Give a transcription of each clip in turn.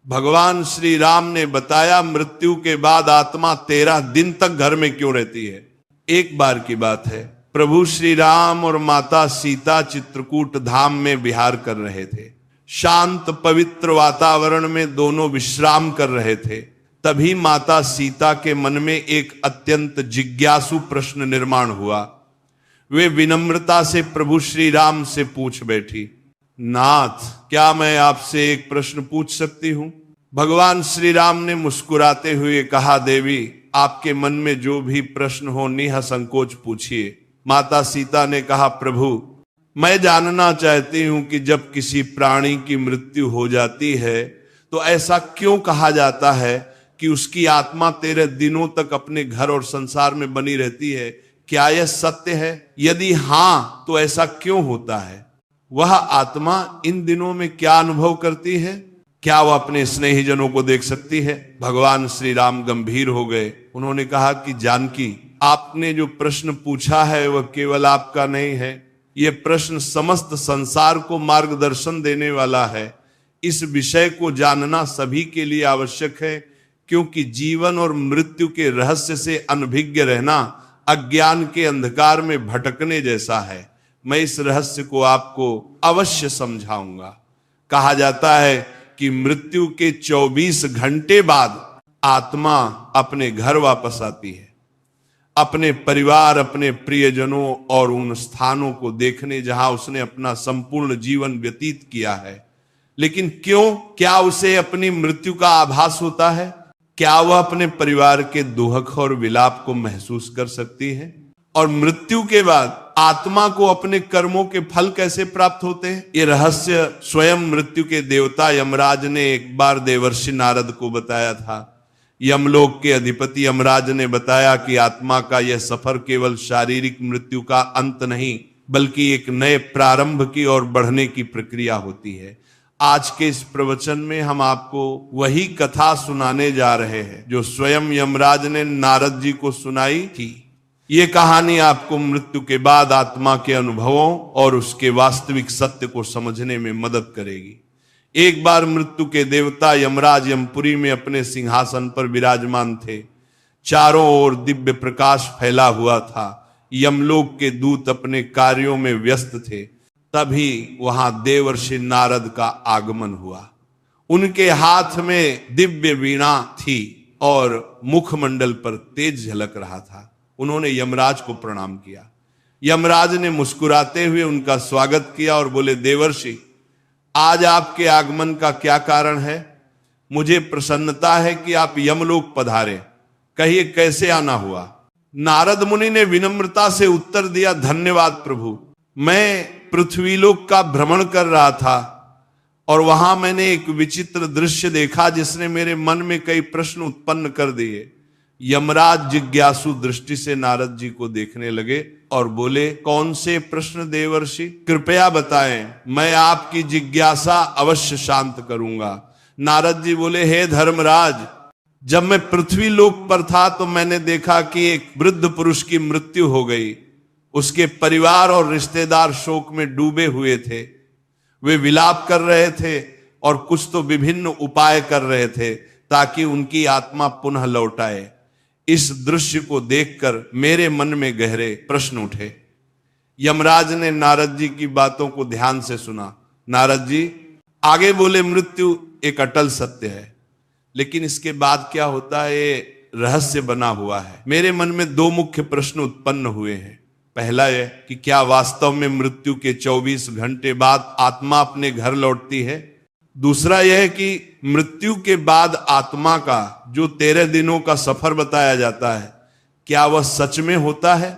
भगवान श्री राम ने बताया मृत्यु के बाद आत्मा 13 दिन तक घर में क्यों रहती है। एक बार की बात है, प्रभु श्री राम और माता सीता चित्रकूट धाम में विहार कर रहे थे। शांत पवित्र वातावरण में दोनों विश्राम कर रहे थे। तभी माता सीता के मन में एक अत्यंत जिज्ञासु प्रश्न निर्माण हुआ। वे विनम्रता से प्रभु श्री राम से पूछ बैठी, नाथ, क्या मैं आपसे एक प्रश्न पूछ सकती हूं? भगवान श्री राम ने मुस्कुराते हुए कहा, देवी, आपके मन में जो भी प्रश्न हो निसंकोच पूछिए। माता सीता ने कहा, प्रभु, मैं जानना चाहती हूं कि जब किसी प्राणी की मृत्यु हो जाती है तो ऐसा क्यों कहा जाता है कि उसकी आत्मा 13 दिनों तक अपने घर और संसार में बनी रहती है। क्या यह सत्य है? यदि हां, तो ऐसा क्यों होता है? वह आत्मा इन दिनों में क्या अनुभव करती है? क्या वह अपने स्नेहीजनों को देख सकती है? भगवान श्री राम गंभीर हो गए। उन्होंने कहा कि जानकी, आपने जो प्रश्न पूछा है वह केवल आपका नहीं है, यह प्रश्न समस्त संसार को मार्गदर्शन देने वाला है। इस विषय को जानना सभी के लिए आवश्यक है, क्योंकि जीवन और मृत्यु के रहस्य से अनभिज्ञ रहना अज्ञान के अंधकार में भटकने जैसा है। मैं इस रहस्य को आपको अवश्य समझाऊंगा। कहा जाता है कि मृत्यु के 24 घंटे बाद आत्मा अपने घर वापस आती है, अपने परिवार, अपने प्रियजनों और उन स्थानों को देखने जहां उसने अपना संपूर्ण जीवन व्यतीत किया है। लेकिन क्यों? क्या उसे अपनी मृत्यु का आभास होता है? क्या वह अपने परिवार के दुख और विलाप को महसूस कर सकती है? और मृत्यु के बाद आत्मा को अपने कर्मों के फल कैसे प्राप्त होते हैं? ये रहस्य स्वयं मृत्यु के देवता यमराज ने एक बार देवर्षि नारद को बताया था। यमलोक के अधिपति यमराज ने बताया कि आत्मा का यह सफर केवल शारीरिक मृत्यु का अंत नहीं, बल्कि एक नए प्रारंभ की ओर बढ़ने की प्रक्रिया होती है। आज के इस प्रवचन में हम आपको वही कथा सुनाने जा रहे हैं जो स्वयं यमराज ने नारद जी को सुनाई थी। ये कहानी आपको मृत्यु के बाद आत्मा के अनुभवों और उसके वास्तविक सत्य को समझने में मदद करेगी। एक बार मृत्यु के देवता यमराज यमपुरी में अपने सिंहासन पर विराजमान थे। चारों ओर दिव्य प्रकाश फैला हुआ था। यमलोक के दूत अपने कार्यों में व्यस्त थे। तभी वहां देवर्षि नारद का आगमन हुआ। उनके हाथ में दिव्य वीणा थी और मुखमंडल पर तेज झलक रहा था। उन्होंने यमराज को प्रणाम किया। यमराज ने मुस्कुराते हुए उनका स्वागत किया और बोले, देवर्षि, आज आपके आगमन का क्या कारण है? मुझे प्रसन्नता है कि आप यमलोक पधारे। कहिए, कैसे आना हुआ? नारद मुनि ने विनम्रता से उत्तर दिया, धन्यवाद प्रभु। मैं पृथ्वीलोक का भ्रमण कर रहा था और वहां मैंने एक विचित्र दृश्य देखा जिसने मेरे मन में कई प्रश्न उत्पन्न कर दिए। यमराज जिज्ञासु दृष्टि से नारद जी को देखने लगे और बोले, कौन से प्रश्न देवर्षि? कृपया बताएं, मैं आपकी जिज्ञासा अवश्य शांत करूंगा। नारद जी बोले, हे धर्मराज, जब मैं पृथ्वी लोक पर था तो मैंने देखा कि एक वृद्ध पुरुष की मृत्यु हो गई। उसके परिवार और रिश्तेदार शोक में डूबे हुए थे। वे विलाप कर रहे थे और कुछ तो विभिन्न उपाय कर रहे थे ताकि उनकी आत्मा पुनः लौट आए। इस दृश्य को देखकर मेरे मन में गहरे प्रश्न उठे। यमराज ने नारद जी की बातों को ध्यान से सुना। नारद जी आगे बोले, मृत्यु एक अटल सत्य है, लेकिन इसके बाद क्या होता है ये रहस्य बना हुआ है। मेरे मन में 2 मुख्य प्रश्न उत्पन्न हुए हैं। पहला यह कि क्या वास्तव में मृत्यु के 24 घंटे बाद आत्मा अपने घर लौटती है? दूसरा यह कि मृत्यु के बाद आत्मा का जो 13 दिनों का सफर बताया जाता है, क्या वह सच में होता है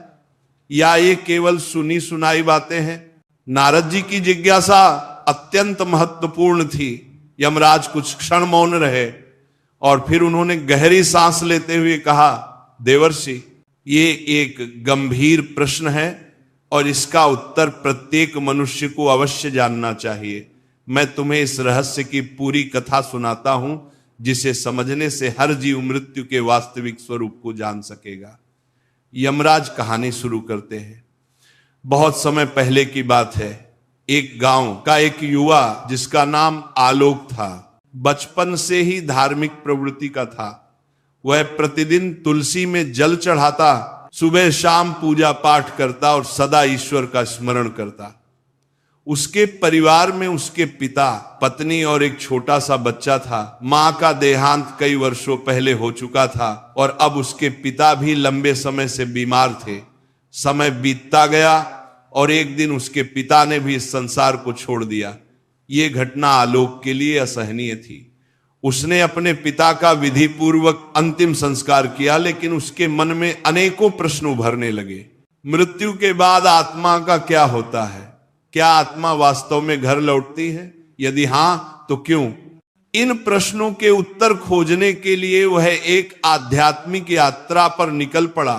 या ये केवल सुनी सुनाई बातें हैं? नारद जी की जिज्ञासा अत्यंत महत्वपूर्ण थी। यमराज कुछ क्षण मौन रहे और फिर उन्होंने गहरी सांस लेते हुए कहा, देवर्षि, ये एक गंभीर प्रश्न है और इसका उत्तर प्रत्येक मनुष्य को अवश्य जानना चाहिए। मैं तुम्हें इस रहस्य की पूरी कथा सुनाता हूं, जिसे समझने से हर जीव मृत्यु के वास्तविक स्वरूप को जान सकेगा। यमराज कहानी शुरू करते हैं। बहुत समय पहले की बात है। एक गांव का एक युवा जिसका नाम आलोक था, बचपन से ही धार्मिक प्रवृत्ति का था। वह प्रतिदिन तुलसी में जल चढ़ाता, सुबह शाम पूजा पाठ करता और सदा ईश्वर का स्मरण करता। उसके परिवार में उसके पिता, पत्नी और एक छोटा सा बच्चा था। मां का देहांत कई वर्षों पहले हो चुका था और अब उसके पिता भी लंबे समय से बीमार थे। समय बीतता गया और एक दिन उसके पिता ने भी इस संसार को छोड़ दिया। ये घटना आलोक के लिए असहनीय थी। उसने अपने पिता का विधि पूर्वक अंतिम संस्कार किया, लेकिन उसके मन में अनेकों प्रश्न उभरने लगे। मृत्यु के बाद आत्मा का क्या होता है? क्या आत्मा वास्तव में घर लौटती है? यदि हां तो क्यों? इन प्रश्नों के उत्तर खोजने के लिए वह एक आध्यात्मिक यात्रा पर निकल पड़ा।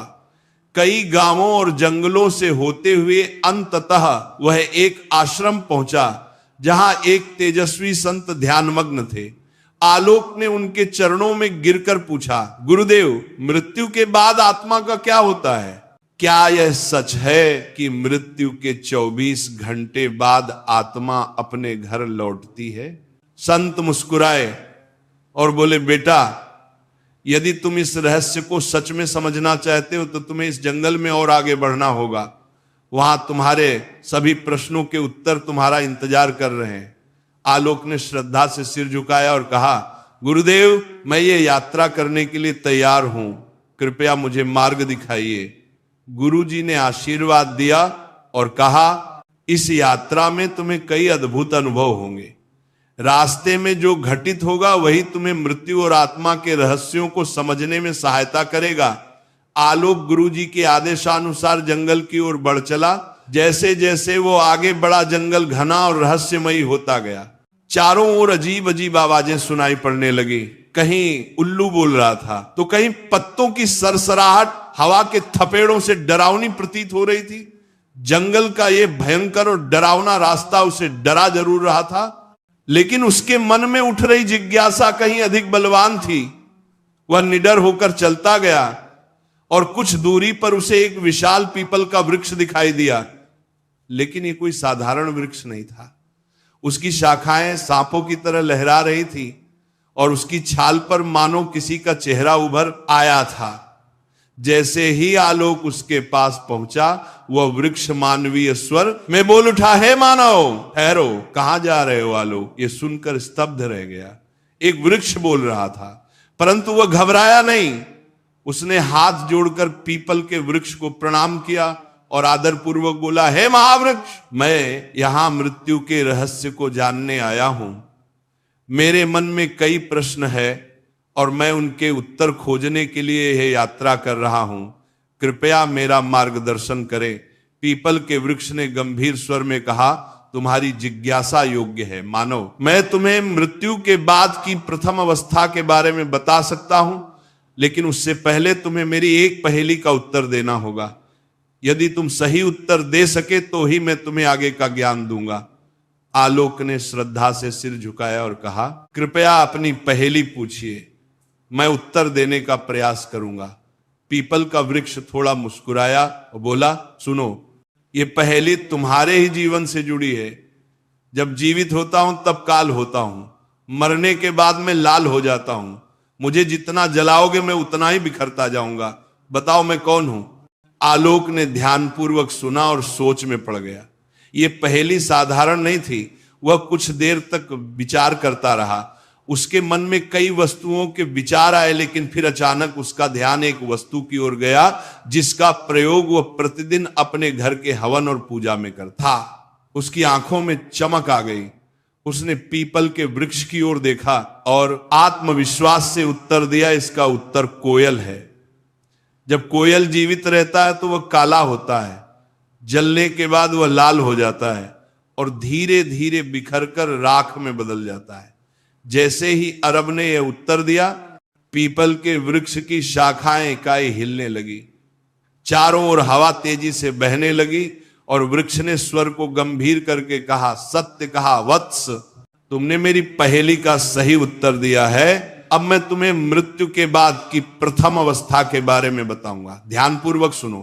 कई गांवों और जंगलों से होते हुए अंततः वह एक आश्रम पहुंचा जहां एक तेजस्वी संत ध्यानमग्न थे। आलोक ने उनके चरणों में गिरकर पूछा, गुरुदेव, मृत्यु के बाद आत्मा का क्या होता है? क्या यह सच है कि मृत्यु के 24 घंटे बाद आत्मा अपने घर लौटती है? संत मुस्कुराए और बोले, बेटा, यदि तुम इस रहस्य को सच में समझना चाहते हो तो तुम्हें इस जंगल में और आगे बढ़ना होगा। वहां तुम्हारे सभी प्रश्नों के उत्तर तुम्हारा इंतजार कर रहे हैं। आलोक ने श्रद्धा से सिर झुकाया और कहा, गुरुदेव, मैं ये यात्रा करने के लिए तैयार हूं, कृपया मुझे मार्ग दिखाइए। गुरुजी ने आशीर्वाद दिया और कहा, इस यात्रा में तुम्हें कई अद्भुत अनुभव होंगे। रास्ते में जो घटित होगा वही तुम्हें मृत्यु और आत्मा के रहस्यों को समझने में सहायता करेगा। आलोक गुरुजी के आदेशानुसार जंगल की ओर बढ़ चला। जैसे जैसे वो आगे बढ़ा, जंगल घना और रहस्यमयी होता गया। चारों ओर अजीब अजीब आवाजें सुनाई पड़ने लगी। कहीं उल्लू बोल रहा था तो कहीं पत्तों की सरसराहट हवा के थपेड़ों से डरावनी प्रतीत हो रही थी। जंगल का ये भयंकर और डरावना रास्ता उसे डरा जरूर रहा था, लेकिन उसके मन में उठ रही जिज्ञासा कहीं अधिक बलवान थी। वह निडर होकर चलता गया और कुछ दूरी पर उसे एक विशाल पीपल का वृक्ष दिखाई दिया, लेकिन ये कोई साधारण वृक्ष नहीं था। उसकी शाखाएं सांपों की तरह लहरा रही थी और उसकी छाल पर मानो किसी का चेहरा उभर आया था। जैसे ही आलोक उसके पास पहुंचा, वह वृक्ष मानवीय स्वर में बोल उठा, हे मानव, ठहरो, कहां जा रहे हो? आलोक ये सुनकर स्तब्ध रह गया। एक वृक्ष बोल रहा था, परंतु वह घबराया नहीं। उसने हाथ जोड़कर पीपल के वृक्ष को प्रणाम किया और आदरपूर्वक बोला, हे महावृक्ष, मैं यहां मृत्यु के रहस्य को जानने आया हूं। मेरे मन में कई प्रश्न है और मैं उनके उत्तर खोजने के लिए यह यात्रा कर रहा हूं। कृपया मेरा मार्गदर्शन करें। पीपल के वृक्ष ने गंभीर स्वर में कहा, तुम्हारी जिज्ञासा योग्य है मानव। मैं तुम्हें मृत्यु के बाद की प्रथम अवस्था के बारे में बता सकता हूं, लेकिन उससे पहले तुम्हें मेरी एक पहेली का उत्तर देना होगा। यदि तुम सही उत्तर दे सके तो ही मैं तुम्हें आगे का ज्ञान दूंगा। आलोक ने श्रद्धा से सिर झुकाया और कहा, कृपया अपनी पहेली पूछिए, मैं उत्तर देने का प्रयास करूंगा। पीपल का वृक्ष थोड़ा मुस्कुराया और बोला, सुनो, ये पहेली तुम्हारे ही जीवन से जुड़ी है। जब जीवित होता हूं तब काल होता हूं, मरने के बाद मैं लाल हो जाता हूं। मुझे जितना जलाओगे मैं उतना ही बिखरता जाऊंगा। बताओ मैं कौन हूं? आलोक ने ध्यानपूर्वक सुना और सोच में पड़ गया। ये पहेली साधारण नहीं थी। वह कुछ देर तक विचार करता रहा। उसके मन में कई वस्तुओं के विचार आए, लेकिन फिर अचानक उसका ध्यान एक वस्तु की ओर गया जिसका प्रयोग वह प्रतिदिन अपने घर के हवन और पूजा में करता। उसकी आंखों में चमक आ गई। उसने पीपल के वृक्ष की ओर देखा और आत्मविश्वास से उत्तर दिया, इसका उत्तर कोयल है। जब कोयल जीवित रहता है तो वह काला होता है, जलने के बाद वह लाल हो जाता है और धीरे धीरे बिखरकर राख में बदल जाता है। जैसे ही अरब ने यह उत्तर दिया, पीपल के वृक्ष की शाखाएं इकाई हिलने लगी। चारों ओर हवा तेजी से बहने लगी और वृक्ष ने स्वर को गंभीर करके कहा, सत्य कहा वत्स, तुमने मेरी पहेली का सही उत्तर दिया है। अब मैं तुम्हें मृत्यु के बाद की प्रथम अवस्था के बारे में बताऊंगा, ध्यानपूर्वक सुनो।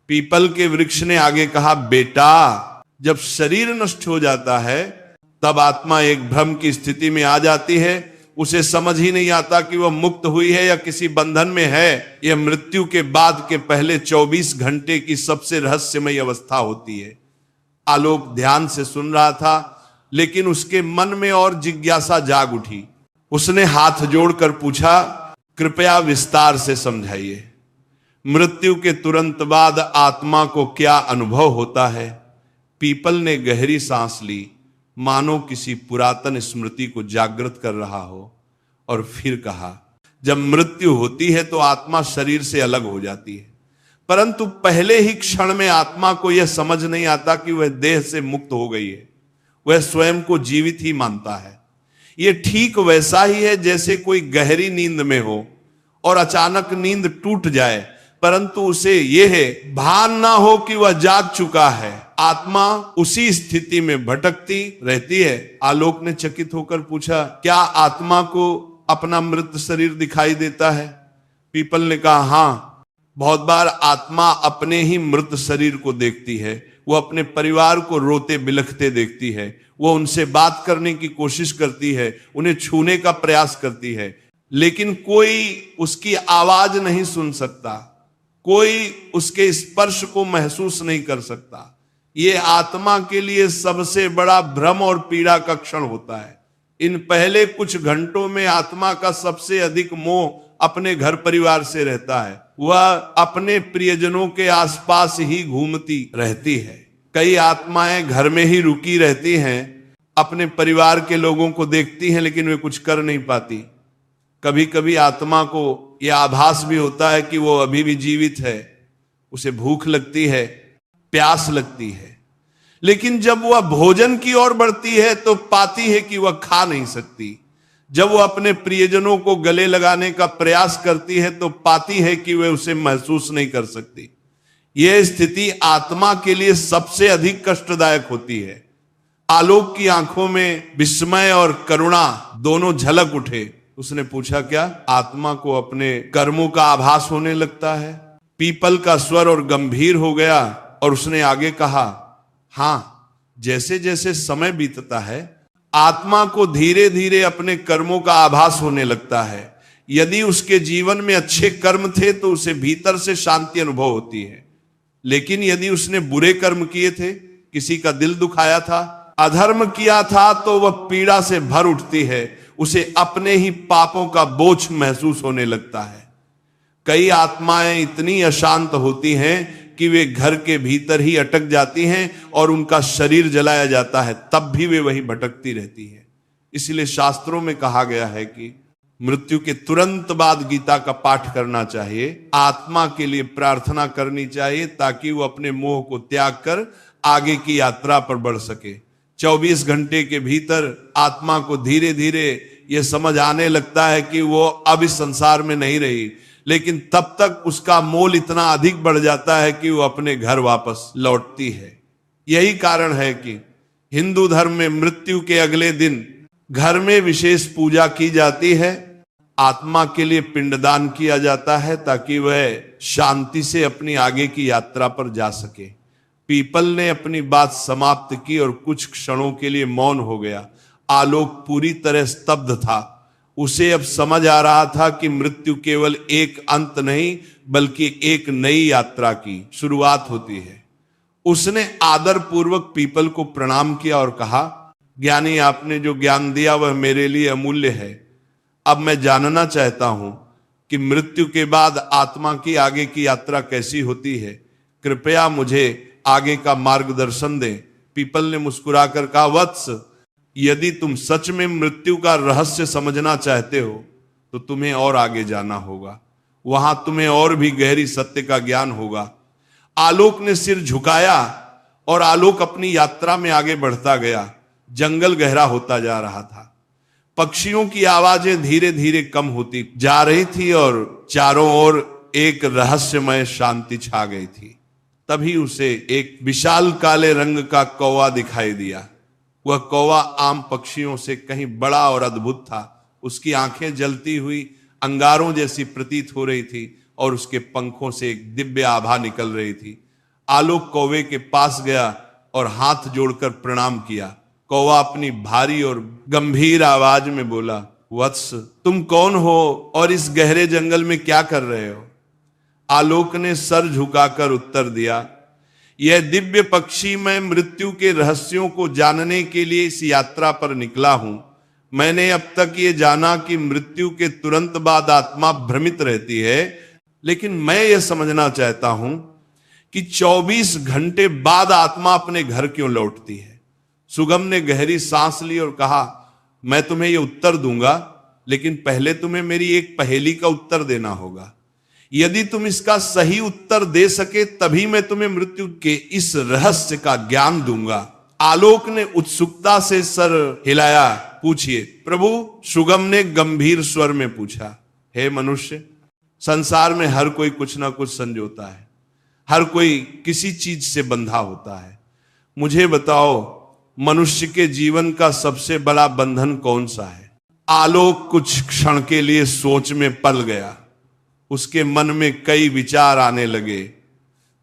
पीपल के वृक्ष ने आगे कहा, बेटा, जब शरीर नष्ट हो जाता है तब आत्मा एक भ्रम की स्थिति में आ जाती है उसे समझ ही नहीं आता कि वह मुक्त हुई है या किसी बंधन में है। यह मृत्यु के बाद के पहले 24 घंटे की सबसे रहस्यमय अवस्था होती है। आलोक ध्यान से सुन रहा था, लेकिन उसके मन में और जिज्ञासा जाग उठी। उसने हाथ जोड़कर पूछा, कृपया विस्तार से समझाइए, मृत्यु के तुरंत बाद आत्मा को क्या अनुभव होता है? पीपल ने गहरी सांस ली, मानो किसी पुरातन स्मृति को जागृत कर रहा हो, और फिर कहा, जब मृत्यु होती है तो आत्मा शरीर से अलग हो जाती है, परंतु पहले ही क्षण में आत्मा को यह समझ नहीं आता कि वह देह से मुक्त हो गई है। वह स्वयं को जीवित ही मानता है। यह ठीक वैसा ही है जैसे कोई गहरी नींद में हो और अचानक नींद टूट जाए, परंतु उसे यह भान ना हो कि वह जाग चुका है। आत्मा उसी स्थिति में भटकती रहती है। आलोक ने चकित होकर पूछा, क्या आत्मा को अपना मृत शरीर दिखाई देता है? पीपल ने कहा, हां, बहुत बार आत्मा अपने ही मृत शरीर को देखती है। वो अपने परिवार को रोते बिलखते देखती है। वो उनसे बात करने की कोशिश करती है, उन्हें छूने का प्रयास करती है, लेकिन कोई उसकी आवाज नहीं सुन सकता, कोई उसके स्पर्श को महसूस नहीं कर सकता। ये आत्मा के लिए सबसे बड़ा भ्रम और पीड़ा का क्षण होता है। इन पहले कुछ घंटों में आत्मा का सबसे अधिक मोह अपने घर परिवार से रहता है। वह अपने प्रियजनों के आसपास ही घूमती रहती है। कई आत्माएं घर में ही रुकी रहती हैं, अपने परिवार के लोगों को देखती हैं, लेकिन वे कुछ कर नहीं पाती। कभी कभी आत्मा को यह आभास भी होता है कि वो अभी भी जीवित है, उसे भूख लगती है, प्यास लगती है, लेकिन जब वह भोजन की ओर बढ़ती है तो पाती है कि वह खा नहीं सकती। जब वह अपने प्रियजनों को गले लगाने का प्रयास करती है तो पाती है कि वह उसे महसूस नहीं कर सकती। यह स्थिति आत्मा के लिए सबसे अधिक कष्टदायक होती है। आलोक की आंखों में विस्मय और करुणा दोनों झलक उठे। उसने पूछा, क्या आत्मा को अपने कर्मों का आभास होने लगता है? पीपल का स्वर और गंभीर हो गया और उसने आगे कहा, हां, जैसे जैसे समय बीतता है आत्मा को धीरे धीरे अपने कर्मों का आभास होने लगता है। यदि उसके जीवन में अच्छे कर्म थे तो उसे भीतर से शांति अनुभव होती है, लेकिन यदि उसने बुरे कर्म किए थे, किसी का दिल दुखाया था, अधर्म किया था, तो वह पीड़ा से भर उठती है। उसे अपने ही पापों का बोझ महसूस होने लगता है। कई आत्माएं इतनी अशांत होती हैं कि वे घर के भीतर ही अटक जाती हैं और उनका शरीर जलाया जाता है, तब भी वे वहीं भटकती रहती हैं। इसलिए शास्त्रों में कहा गया है कि मृत्यु के तुरंत बाद गीता का पाठ करना चाहिए, आत्मा के लिए प्रार्थना करनी चाहिए, ताकि वो अपने मोह को त्याग कर आगे की यात्रा पर बढ़ सके। 24 घंटे के भीतर आत्मा को धीरे धीरे यह समझ आने लगता है कि वो अब इस संसार में नहीं रही, लेकिन तब तक उसका मोल इतना अधिक बढ़ जाता है कि वो अपने घर वापस लौटती है। यही कारण है कि हिंदू धर्म में मृत्यु के अगले दिन घर में विशेष पूजा की जाती है, आत्मा के लिए पिंडदान किया जाता है, ताकि वह शांति से अपनी आगे की यात्रा पर जा सके। पीपल ने अपनी बात समाप्त की और कुछ क्षणों के लिए मौन हो गया। आलोक पूरी तरह स्तब्ध था। उसे अब समझ आ रहा था कि मृत्यु केवल एक अंत नहीं, बल्कि एक नई यात्रा की शुरुआत होती है। उसने आदर पूर्वक पीपल को प्रणाम किया और कहा, ज्ञानी, आपने जो ज्ञान दिया वह मेरे लिए अमूल्य है। अब मैं जानना चाहता हूं कि मृत्यु के बाद आत्मा की आगे की यात्रा कैसी होती है। कृपया मुझे आगे का मार्गदर्शन दें। पीपल ने मुस्कुराकर कहा, वत्स, यदि तुम सच में मृत्यु का रहस्य समझना चाहते हो तो तुम्हें और आगे जाना होगा। वहां तुम्हें और भी गहरी सत्य का ज्ञान होगा। आलोक ने सिर झुकाया और आलोक अपनी यात्रा में आगे बढ़ता गया। जंगल गहरा होता जा रहा था। पक्षियों की आवाजें धीरे धीरे कम होती जा रही थी और चारों ओर एक रहस्यमय शांति छा गई थी। तभी उसे एक विशाल काले रंग का कौवा दिखाई दिया। वह कौवा आम पक्षियों से कहीं बड़ा और अद्भुत था। उसकी आंखें जलती हुई अंगारों जैसी प्रतीत हो रही थी और उसके पंखों से एक दिव्य आभा निकल रही थी। आलोक कौवे के पास गया और हाथ जोड़कर प्रणाम किया। कौवा अपनी भारी और गंभीर आवाज में बोला, वत्स, तुम कौन हो और इस गहरे जंगल में क्या कर रहे हो? आलोक ने सर झुकाकर उत्तर दिया, यह दिव्य पक्षी, मैं मृत्यु के रहस्यों को जानने के लिए इस यात्रा पर निकला हूं। मैंने अब तक ये जाना कि मृत्यु के तुरंत बाद आत्मा भ्रमित रहती है, लेकिन मैं ये समझना चाहता हूं कि 24 घंटे बाद आत्मा अपने घर क्यों लौटती है। सुगम ने गहरी सांस ली और कहा, मैं तुम्हें यह उत्तर दूंगा, लेकिन पहले तुम्हें मेरी एक पहेली का उत्तर देना होगा। यदि तुम इसका सही उत्तर दे सके तभी मैं तुम्हें मृत्यु के इस रहस्य का ज्ञान दूंगा। आलोक ने उत्सुकता से सर हिलाया। पूछिए प्रभु, सुगम ने गंभीर स्वर में पूछा। हे मनुष्य, संसार में हर कोई कुछ ना कुछ संजोता है, हर कोई किसी चीज से बंधा होता है। मुझे बताओ, मनुष्य के जीवन का सबसे बड़ा बंधन कौन सा है? आलोक कुछ क्षण के लिए सोच में पल गया। उसके मन में कई विचार आने लगे,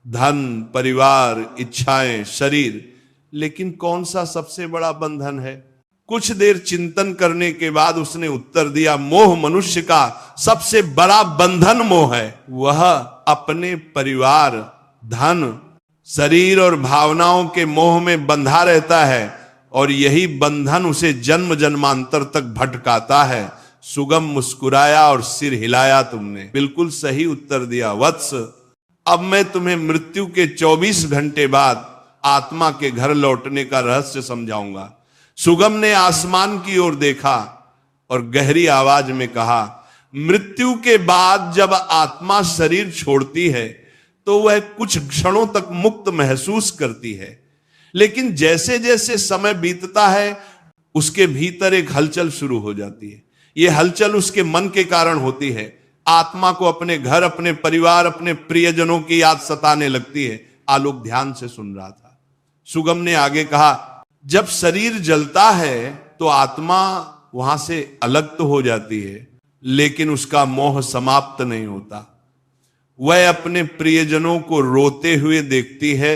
धन, परिवार, इच्छाएं, शरीर, लेकिन कौन सा सबसे बड़ा बंधन है? कुछ देर चिंतन करने के बाद उसने उत्तर दिया, मोह मनुष्य का सबसे बड़ा बंधन मोह है। वह अपने परिवार, धन, शरीर और भावनाओं के मोह में बंधा रहता है और यही बंधन उसे जन्म जन्मांतर तक भटकाता है। सुगम मुस्कुराया और सिर हिलाया। तुमने बिल्कुल सही उत्तर दिया वत्स। अब मैं तुम्हें मृत्यु के 24 घंटे बाद आत्मा के घर लौटने का रहस्य समझाऊंगा। सुगम ने आसमान की ओर देखा और गहरी आवाज में कहा, मृत्यु के बाद जब आत्मा शरीर छोड़ती है तो वह कुछ क्षणों तक मुक्त महसूस करती है, लेकिन जैसे जैसे समय बीतता है उसके भीतर एक हलचल शुरू हो जाती है। यह हलचल उसके मन के कारण होती है। आत्मा को अपने घर, अपने परिवार, अपने प्रियजनों की याद सताने लगती है। आलोक ध्यान से सुन रहा था। सुगम ने आगे कहा, जब शरीर जलता है तो आत्मा वहां से अलग तो हो जाती है, लेकिन उसका मोह समाप्त नहीं होता। वह अपने प्रियजनों को रोते हुए देखती है,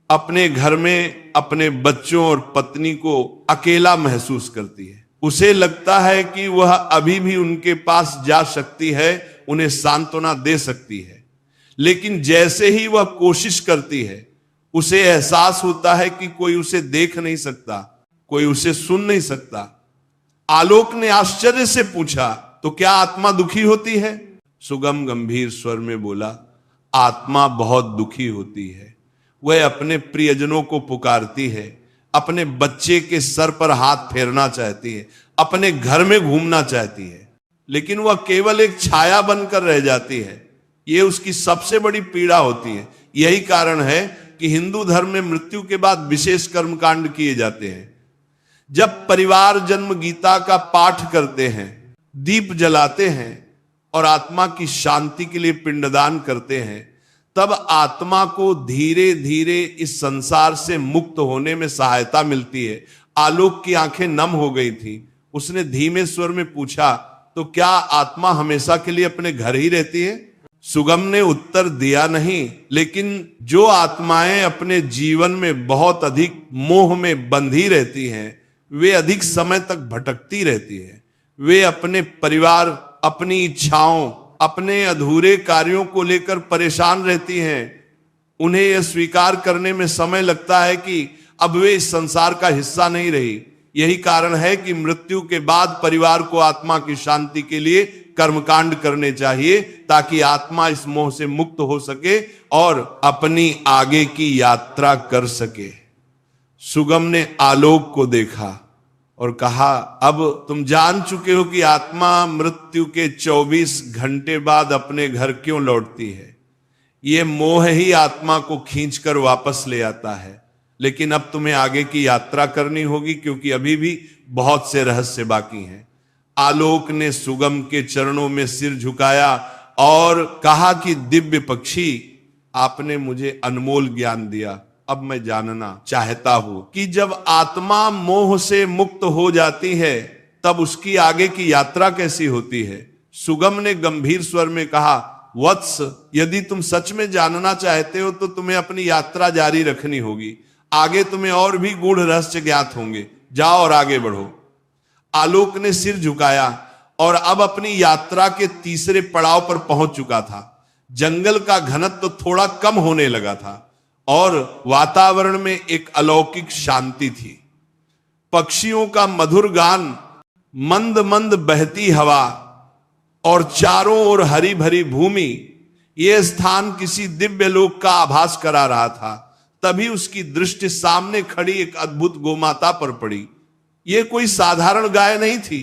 अपने घर में अपने बच्चों और पत्नी को अकेला महसूस करती है। उसे लगता है कि वह अभी भी उनके पास जा सकती है, उन्हें सांत्वना दे सकती है, लेकिन जैसे ही वह कोशिश करती है उसे एहसास होता है कि कोई उसे देख नहीं सकता, कोई उसे सुन नहीं सकता। आलोक ने आश्चर्य से पूछा, तो क्या आत्मा दुखी होती है? सुगम गंभीर स्वर में बोला, आत्मा बहुत दुखी होती है। वह अपने प्रियजनों को पुकारती है, अपने बच्चे के सर पर हाथ फेरना चाहती है, अपने घर में घूमना चाहती है, लेकिन वह केवल एक छाया बनकर रह जाती है। यह उसकी सबसे बड़ी पीड़ा होती है। यही कारण है कि हिंदू धर्म में मृत्यु के बाद विशेष कर्मकांड किए जाते हैं। जब परिवार जन्म गीता का पाठ करते हैं, दीप जलाते हैं और आत्मा की शांति के लिए पिंडदान करते हैं, तब आत्मा को धीरे धीरे इस संसार से मुक्त होने में सहायता मिलती है। आलोक की आंखें नम हो गई थी। उसने धीमे स्वर में पूछा, तो क्या आत्मा हमेशा के लिए अपने घर ही रहती है? सुगम ने उत्तर दिया नहीं, लेकिन जो आत्माएं अपने जीवन में बहुत अधिक मोह में बंधी रहती हैं, वे अधिक समय तक भटकती रहती है। वे अपने परिवार, अपनी इच्छाओं, अपने अधूरे कार्यों को लेकर परेशान रहती हैं। उन्हें यह स्वीकार करने में समय लगता है कि अब वे इस संसार का हिस्सा नहीं रही। यही कारण है कि मृत्यु के बाद परिवार को आत्मा की शांति के लिए कर्मकांड करने चाहिए, ताकि आत्मा इस मोह से मुक्त हो सके और अपनी आगे की यात्रा कर सके। सुगम ने आलोक को देखा और कहा, अब तुम जान चुके हो कि आत्मा मृत्यु के 24 घंटे बाद अपने घर क्यों लौटती है। यह मोह ही आत्मा को खींचकर वापस ले आता है। लेकिन अब तुम्हें आगे की यात्रा करनी होगी, क्योंकि अभी भी बहुत से रहस्य बाकी हैं। आलोक ने सुगम के चरणों में सिर झुकाया और कहा कि दिव्य पक्षी, आपने मुझे अनमोल ज्ञान दिया। अब मैं जानना चाहता हूं कि जब आत्मा मोह से मुक्त हो जाती है तब उसकी आगे की यात्रा कैसी होती है। सुगम ने गंभीर स्वर में कहा, वत्स, यदि तुम सच में जानना चाहते हो तो तुम्हें अपनी यात्रा जारी रखनी होगी। आगे तुम्हें और भी गूढ़ रहस्य ज्ञात होंगे। जाओ और आगे बढ़ो। आलोक ने सिर झुकाया और अब अपनी यात्रा के तीसरे पड़ाव पर पहुंच चुका था। जंगल का घनत्व तो थोड़ा कम होने लगा था और वातावरण में एक अलौकिक शांति थी। पक्षियों का मधुर गान, मंद मंद बहती हवा और चारों ओर हरी भरी भूमि, यह स्थान किसी दिव्य लोक का आभास करा रहा था। तभी उसकी दृष्टि सामने खड़ी एक अद्भुत गोमाता पर पड़ी। यह कोई साधारण गाय नहीं थी।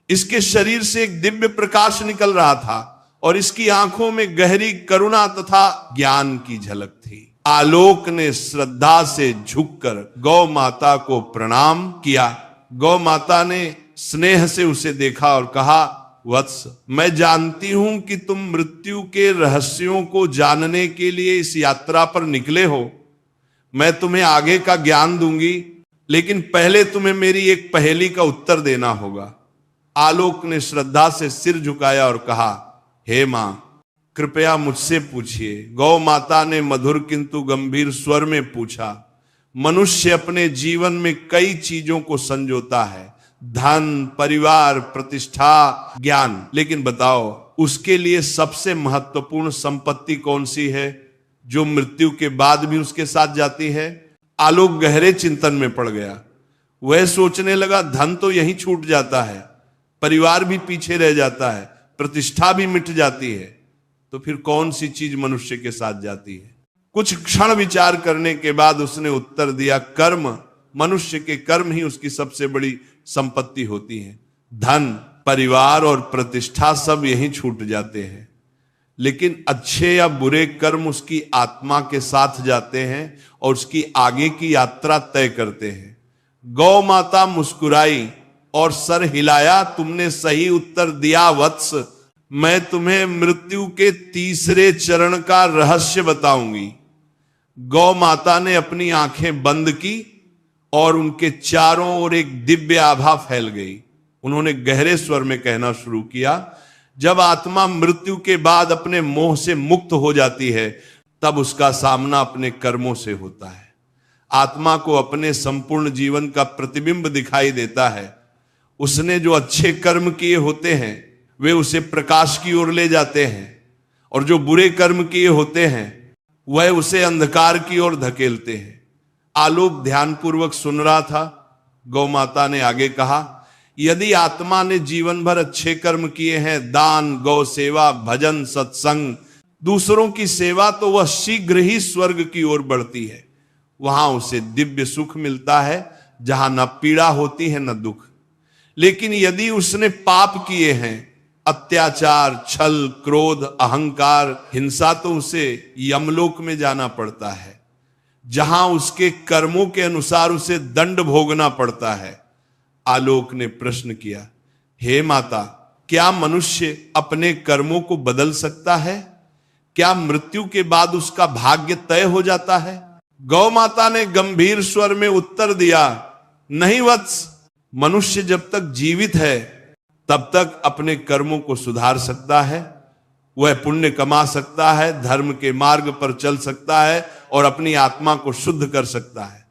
इसके शरीर से एक दिव्य प्रकाश निकल रहा था और इसकी आंखों में गहरी करुणा तथा ज्ञान की झलक थी। आलोक ने श्रद्धा से झुककर गौ माता को प्रणाम किया। गौ माता ने स्नेह से उसे देखा और कहा, वत्स, मैं जानती हूं कि तुम मृत्यु के रहस्यों को जानने के लिए इस यात्रा पर निकले हो। मैं तुम्हें आगे का ज्ञान दूंगी, लेकिन पहले तुम्हें मेरी एक पहेली का उत्तर देना होगा। आलोक ने श्रद्धा से सिर झुकाया और कहा, हे मां, कृपया मुझसे पूछिए। गौ माता ने मधुर किंतु गंभीर स्वर में पूछा। मनुष्य अपने जीवन में कई चीजों को संजोता है, धन, परिवार, प्रतिष्ठा, ज्ञान, लेकिन बताओ उसके लिए सबसे महत्वपूर्ण संपत्ति कौन सी है जो मृत्यु के बाद भी उसके साथ जाती है? आलोक गहरे चिंतन में पड़ गया। वह सोचने लगा, धन तो यहीं छूट जाता है, परिवार भी पीछे रह जाता है, प्रतिष्ठा भी मिट जाती है, तो फिर कौन सी चीज मनुष्य के साथ जाती है? कुछ क्षण विचार करने के बाद उसने उत्तर दिया, कर्म। मनुष्य के कर्म ही उसकी सबसे बड़ी संपत्ति होती है। धन, परिवार और प्रतिष्ठा सब यहीं छूट जाते हैं, लेकिन अच्छे या बुरे कर्म उसकी आत्मा के साथ जाते हैं और उसकी आगे की यात्रा तय करते हैं। गौ माता मुस्कुराई और सर हिलाया, तुमने सही उत्तर दिया वत्स। मैं तुम्हें मृत्यु के तीसरे चरण का रहस्य बताऊंगी। गौ माता ने अपनी आंखें बंद की और उनके चारों ओर एक दिव्य आभा फैल गई। उन्होंने गहरे स्वर में कहना शुरू किया, जब आत्मा मृत्यु के बाद अपने मोह से मुक्त हो जाती है, तब उसका सामना अपने कर्मों से होता है। आत्मा को अपने संपूर्ण जीवन का प्रतिबिंब दिखाई देता है। उसने जो अच्छे कर्म किए होते हैं वे उसे प्रकाश की ओर ले जाते हैं, और जो बुरे कर्म किए होते हैं वह उसे अंधकार की ओर धकेलते हैं। आलोक ध्यानपूर्वक सुन रहा था। गौ माता ने आगे कहा, यदि आत्मा ने जीवन भर अच्छे कर्म किए हैं, दान, गौ सेवा, भजन, सत्संग, दूसरों की सेवा, तो वह शीघ्र ही स्वर्ग की ओर बढ़ती है। वहां उसे दिव्य सुख मिलता है, जहां न पीड़ा होती है न दुख। लेकिन यदि उसने पाप किए हैं, अत्याचार, छल, क्रोध, अहंकार, हिंसा, तो उसे यमलोक में जाना पड़ता है, जहां उसके कर्मों के अनुसार उसे दंड भोगना पड़ता है। आलोक ने प्रश्न किया, हे माता, क्या मनुष्य अपने कर्मों को बदल सकता है? क्या मृत्यु के बाद उसका भाग्य तय हो जाता है? गौ माता ने गंभीर स्वर में उत्तर दिया, नहीं वत्स, मनुष्य जब तक जीवित है तब तक अपने कर्मों को सुधार सकता है, वह पुण्य कमा सकता है, धर्म के मार्ग पर चल सकता है और अपनी आत्मा को शुद्ध कर सकता है।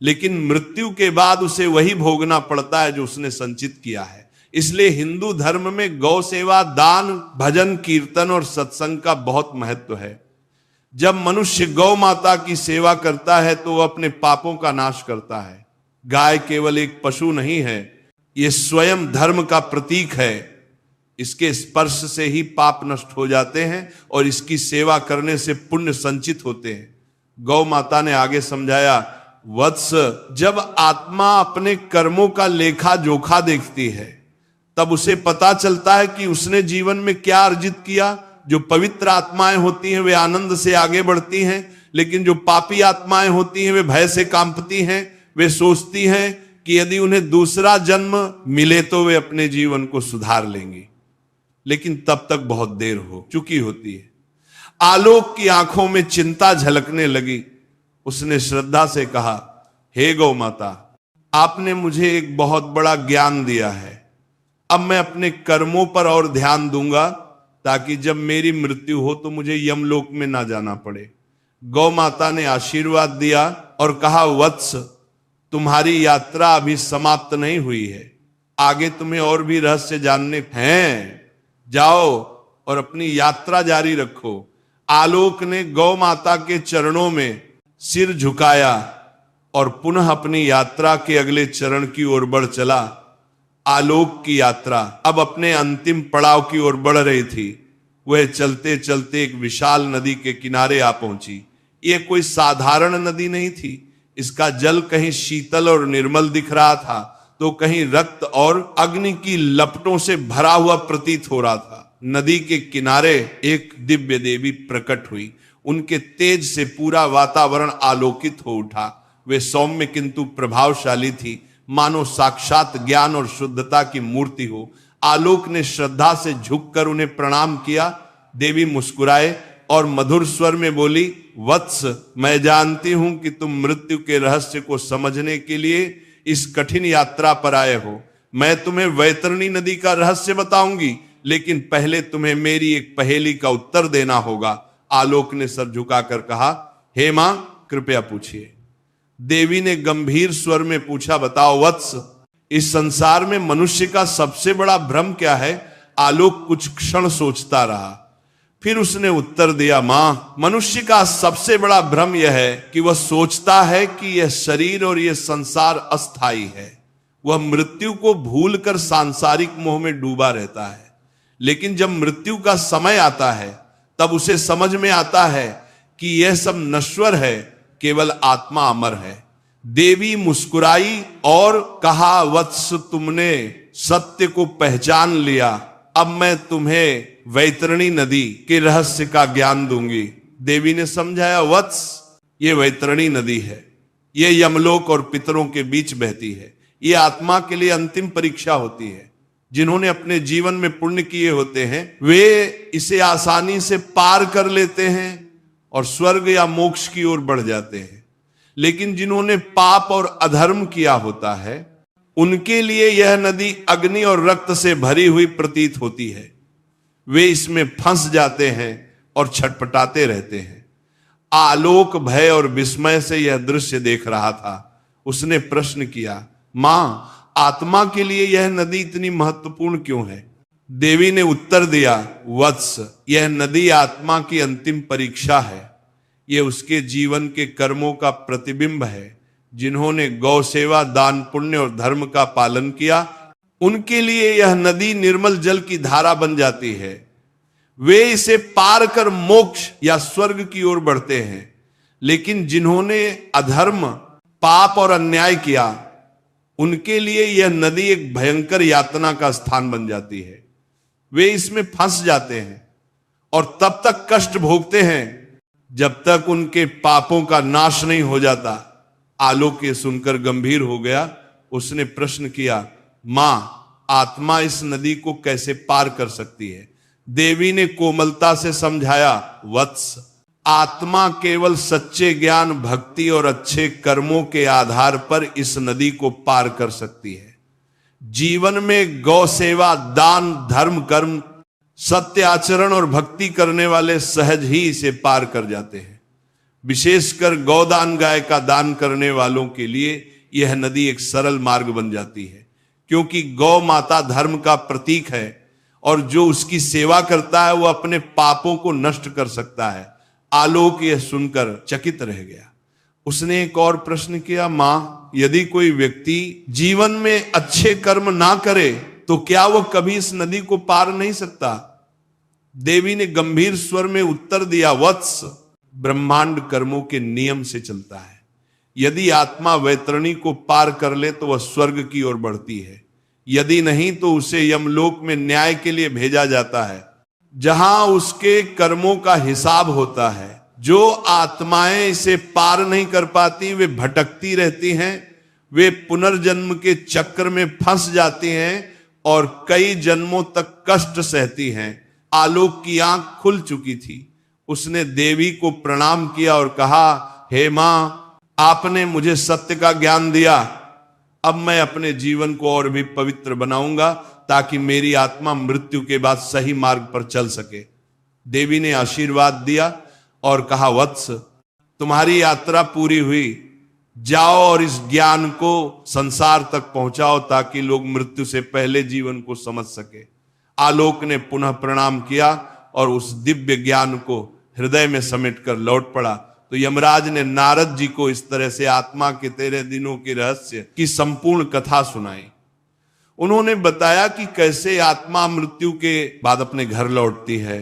लेकिन मृत्यु के बाद उसे वही भोगना पड़ता है जो उसने संचित किया है। इसलिए हिंदू धर्म में गौ सेवा, दान, भजन, कीर्तन और सत्संग का बहुत महत्व है। जब मनुष्य गौ माता की सेवा करता है तो वह अपने पापों का नाश करता है। गाय केवल एक पशु नहीं है, यह स्वयं धर्म का प्रतीक है। इसके स्पर्श से ही पाप नष्ट हो जाते हैं और इसकी सेवा करने से पुण्य संचित होते हैं। गौ माता ने आगे समझाया, वत्स, जब आत्मा अपने कर्मों का लेखा जोखा देखती है तब उसे पता चलता है कि उसने जीवन में क्या अर्जित किया। जो पवित्र आत्माएं होती हैं वे आनंद से आगे बढ़ती हैं, लेकिन जो पापी आत्माएं होती हैं वे भय से कांपती हैं। वे सोचती हैं कि यदि उन्हें दूसरा जन्म मिले तो वे अपने जीवन को सुधार लेंगी, लेकिन तब तक बहुत देर हो चुकी होती है। आलोक की आंखों में चिंता झलकने लगी। उसने श्रद्धा से कहा, हे गौ माता, आपने मुझे एक बहुत बड़ा ज्ञान दिया है। अब मैं अपने कर्मों पर और ध्यान दूंगा ताकि जब मेरी मृत्यु हो तो मुझे यमलोक में ना जाना पड़े। गौ माता ने आशीर्वाद दिया और कहा, वत्स, तुम्हारी यात्रा अभी समाप्त नहीं हुई है। आगे तुम्हें और भी रहस्य जानने हैं, जाओ और अपनी यात्रा जारी रखो। आलोक ने गौ माता के चरणों में सिर झुकाया और पुनः अपनी यात्रा के अगले चरण की ओर बढ़ चला। आलोक की यात्रा अब अपने अंतिम पड़ाव की ओर बढ़ रही थी। वह चलते चलते एक विशाल नदी के किनारे आ पहुंची। यह कोई साधारण नदी नहीं थी। इसका जल कहीं शीतल और निर्मल दिख रहा था, तो कहीं रक्त और अग्नि की लपटों से भरा हुआ प्रतीत हो रहा था। नदी के किनारे एक दिव्य देवी प्रकट हुई। उनके तेज से पूरा वातावरण आलोकित हो उठा। वे सौम्य किंतु प्रभावशाली थी, मानो साक्षात ज्ञान और शुद्धता की मूर्ति हो। आलोक ने श्रद्धा से झुककर उन्हें प्रणाम किया। देवी मुस्कुराए और मधुर स्वर में बोली, वत्स, मैं जानती हूं कि तुम मृत्यु के रहस्य को समझने के लिए इस कठिन यात्रा पर आए हो। मैं तुम्हें वैतरणी नदी का रहस्य बताऊंगी, लेकिन पहले तुम्हें मेरी एक पहेली का उत्तर देना होगा। आलोक ने सर झुकाकर कहा, हे मां, कृपया पूछिए। देवी ने गंभीर स्वर में पूछा, बताओ वत्स, इस संसार में मनुष्य का सबसे बड़ा भ्रम क्या है? आलोक कुछ क्षण सोचता रहा, फिर उसने उत्तर दिया, मां, मनुष्य का सबसे बड़ा भ्रम यह है कि वह सोचता है कि यह शरीर और यह संसार अस्थाई है। वह मृत्यु को भूलकर सांसारिक मोह में डूबा रहता है। लेकिन जब मृत्यु का समय आता है, तब उसे समझ में आता है कि यह सब नश्वर है, केवल आत्मा अमर है। देवी मुस्कुराई और कहा, वत्स, तुमने सत्य को पहचान लिया। अब मैं तुम्हें वैतरणी नदी के रहस्य का ज्ञान दूंगी। देवी ने समझाया, वत्स, ये वैतरणी नदी है। ये यमलोक और पितरों के बीच बहती है। ये आत्मा के लिए अंतिम परीक्षा होती है। जिन्होंने अपने जीवन में पुण्य किए होते हैं, वे इसे आसानी से पार कर लेते हैं और स्वर्ग या मोक्ष की ओर बढ़ जाते हैं। लेकिन जिन्होंने पाप और अधर्म किया होता है, उनके लिए यह नदी अग्नि और रक्त से भरी हुई प्रतीत होती है। वे इसमें फंस जाते हैं और छटपटाते रहते हैं। आलोक भय और विस्मय से यह दृश्य देख रहा था। उसने प्रश्न किया, मां, आत्मा के लिए यह नदी इतनी महत्वपूर्ण क्यों है? देवी ने उत्तर दिया, वत्स, यह नदी आत्मा की अंतिम परीक्षा है। यह उसके जीवन के कर्मों का प्रतिबिंब है। जिन्होंने गौ सेवा, दान, पुण्य और धर्म का पालन किया, उनके लिए यह नदी निर्मल जल की धारा बन जाती है। वे इसे पार कर मोक्ष या स्वर्ग की ओर बढ़ते हैं। लेकिन जिन्होंने अधर्म, पाप और अन्याय किया, उनके लिए यह नदी एक भयंकर यातना का स्थान बन जाती है। वे इसमें फंस जाते हैं और तब तक कष्ट भोगते हैं जब तक उनके पापों का नाश नहीं हो जाता। आलोक ये सुनकर गंभीर हो गया। उसने प्रश्न किया, मां, आत्मा इस नदी को कैसे पार कर सकती है? देवी ने कोमलता से समझाया, वत्स, आत्मा केवल सच्चे ज्ञान, भक्ति और अच्छे कर्मों के आधार पर इस नदी को पार कर सकती है। जीवन में गौ सेवा, दान, धर्म, कर्म, सत्य आचरण और भक्ति करने वाले सहज ही इसे पार कर जाते हैं। विशेषकर गौदान, गाय का दान करने वालों के लिए यह नदी एक सरल मार्ग बन जाती है, क्योंकि गौ माता धर्म का प्रतीक है और जो उसकी सेवा करता है वह अपने पापों को नष्ट कर सकता है। आलोक यह सुनकर चकित रह गया। उसने एक और प्रश्न किया, मां, यदि कोई व्यक्ति जीवन में अच्छे कर्म ना करे तो क्या वह कभी इस नदी को पार नहीं सकता? देवी ने गंभीर स्वर में उत्तर दिया, वत्स, ब्रह्मांड कर्मों के नियम से चलता है। यदि आत्मा वैतरणी को पार कर ले तो वह स्वर्ग की ओर बढ़ती है। यदि नहीं तो उसे यमलोक में न्याय के लिए भेजा जाता है, जहां उसके कर्मों का हिसाब होता है। जो आत्माएं इसे पार नहीं कर पाती, वे भटकती रहती हैं। वे पुनर्जन्म के चक्र में फंस जाती हैं और कई जन्मों तक कष्ट सहती हैं। आलोक की आंख खुल चुकी थी। उसने देवी को प्रणाम किया और कहा, हे मां, आपने मुझे सत्य का ज्ञान दिया। अब मैं अपने जीवन को और भी पवित्र बनाऊंगा ताकि मेरी आत्मा मृत्यु के बाद सही मार्ग पर चल सके। देवी ने आशीर्वाद दिया और कहा, वत्स, तुम्हारी यात्रा पूरी हुई। जाओ और इस ज्ञान को संसार तक पहुंचाओ ताकि लोग मृत्यु से पहले जीवन को समझ सके। आलोक ने पुनः प्रणाम किया और उस दिव्य ज्ञान को हृदय में समेट कर लौट पड़ा। तो यमराज ने नारद जी को इस तरह से आत्मा के 13 दिनों के रहस्य की संपूर्ण कथा सुनाई। उन्होंने बताया कि कैसे आत्मा मृत्यु के बाद अपने घर लौटती है,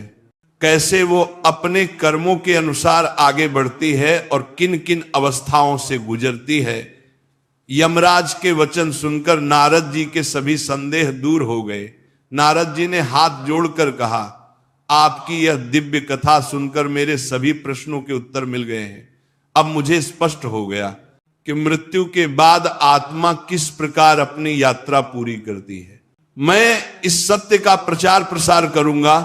कैसे वो अपने कर्मों के अनुसार आगे बढ़ती है और किन किन अवस्थाओं से गुजरती है। यमराज के वचन सुनकर नारद जी के सभी संदेह दूर हो गए। नारद जी ने हाथ जोड़कर कहा, आपकी यह दिव्य कथा सुनकर मेरे सभी प्रश्नों के उत्तर मिल गए हैं। अब मुझे स्पष्ट हो गया कि मृत्यु के बाद आत्मा किस प्रकार अपनी यात्रा पूरी करती है। मैं इस सत्य का प्रचार प्रसार करूंगा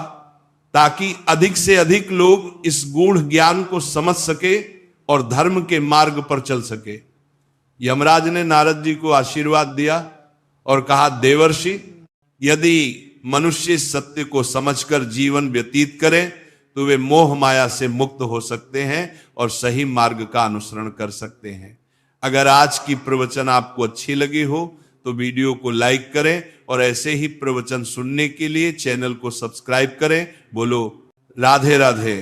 ताकि अधिक से अधिक लोग इस गूढ़ ज्ञान को समझ सके और धर्म के मार्ग पर चल सके। यमराज ने नारद जी को आशीर्वाद दिया और कहा, देवर्षि, यदि मनुष्य इस सत्य को समझकर जीवन व्यतीत करें तो वे मोह माया से मुक्त हो सकते हैं और सही मार्ग का अनुसरण कर सकते हैं। अगर आज की प्रवचन आपको अच्छी लगी हो तो वीडियो को लाइक करें और ऐसे ही प्रवचन सुनने के लिए चैनल को सब्सक्राइब करें। बोलो राधे राधे।